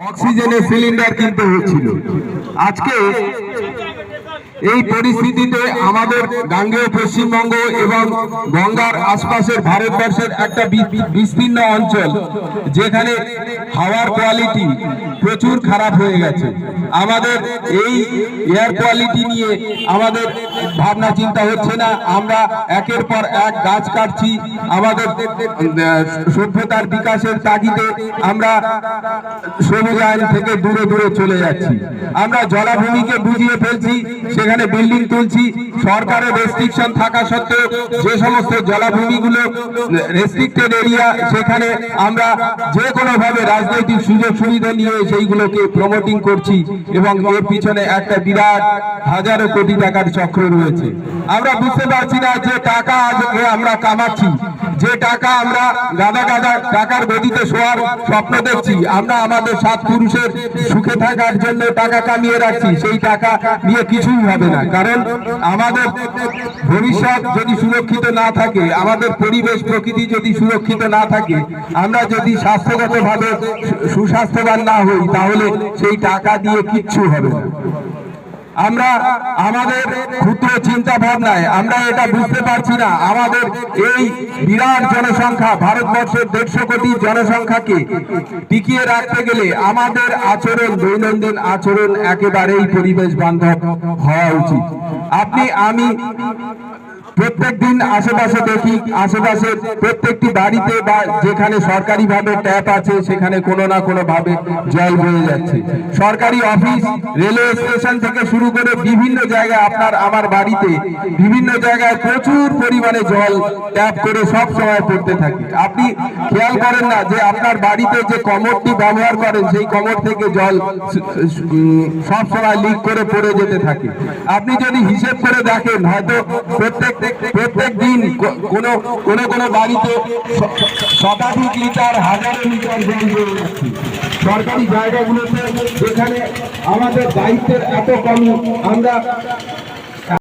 অক্সিজেনের সিলিন্ডার কিনতে হচ্ছিল। আজকে এই পরিস্থিতিতে আমাদের গাঙ্গেয় পশ্চিমবঙ্গ এবং গঙ্গার আশপাশের ভারতবর্ষের একটা বিস্তীর্ণ অঞ্চল, যেখানে হাওয়ার কোয়ালিটি প্রচুর খারাপ হয়ে গেছে। আমাদের এই এয়ার কোয়ালিটি নিয়ে আমাদের ভাবনা চিন্তা হচ্ছে না। আমরা একের পর এক গাছ কাটছি, আমাদের সভ্যতার বিকাশের তাগিদে আমরা সবুজায়ন থেকে দূরে দূরে চলে যাচ্ছি। আমরা জলাভূমিকে বুঝিয়ে ফেলছি, সেখানে বিল্ডিং তুলছি। সরকারের রেস্ট্রিকশন থাকা সত্ত্বেও যে সমস্ত জলাভূমিগুলো রেস্ট্রিক্টেড এরিয়া, সেখানে আমরা যে কোনো ভাবে রাজনৈতিক সুযোগ সুবিধা নিয়ে সেইগুলোকে প্রমোটিং করছি এবং এর পিছনে একটা বিরাট হাজারো কোটি টাকার চক্র রয়েছে। আমরা বুঝতে পারছি না যে টাকা আজকে আমরা কামাচ্ছি, যে টাকা আমরা গাদা গাদা টাকার গদিতে শোয়ার স্বপ্ন দেখছি, আমরা আমাদের সাত পুরুষের সুখে থাকার জন্য টাকা কামিয়ে রাখছি, সেই টাকা নিয়ে কিছুই হবে না। কারণ আমাদের ভবিষ্যৎ যদি সুরক্ষিত না থাকে, আমাদের পরিবেশ প্রকৃতি যদি সুরক্ষিত না থাকে, আমরা যদি স্বাস্থ্যগতভাবে সুস্বাস্থ্যবান না হই, তাহলে সেই টাকা দিয়ে কিচ্ছু হবে না। আমরা আমাদের ক্ষুদ্র চিন্তা ভাবনায় আমরা এটা বুঝতে পারছি না। আমাদের এই বিরাট জনসংখ্যা, ভারতবর্ষের 150 কোটি জনসংখ্যাকে টিকিয়ে রাখতে গেলে আমাদের আচরণ, দৈনন্দিন আচরণ একেবারেই পরিবেশ বান্ধব হওয়া উচিত। আমি প্রত্যেক দিন আশেপাশে দেখি, আশেপাশে প্রত্যেকটি বাড়িতে বা যেখানে সরকারি ভাবে ট্যাপ আছে, সেখানে কোনো না কোনো ভাবে জল বয়ে যাচ্ছে। সরকারি অফিস, রেলওয়ে স্টেশন থেকে শুরু করে বিভিন্ন জায়গায়, আপনার আমার বাড়িতে বিভিন্ন জায়গায় প্রচুর পরিমাণে জল ট্যাপ করে সব সময় পড়তে থাকে। আপনি খেয়াল করেন না যে আপনার বাড়িতে যে কমোডটি ব্যবহার করেন, সেই কমোড থেকে জল সব সময় লিক করে পড়ে যেতে থাকে। আপনি যদি হিসেব করে দেখেন, হয়তো প্রত্যেক দিন কোনো বাড়িতে শতাধিক লিটার, হাজারো লিটার জল বেড়ে যাচ্ছে। সরকারি জায়গাগুলোতে যেখানে আমাদের দায়িত্বের এত কম, আমরা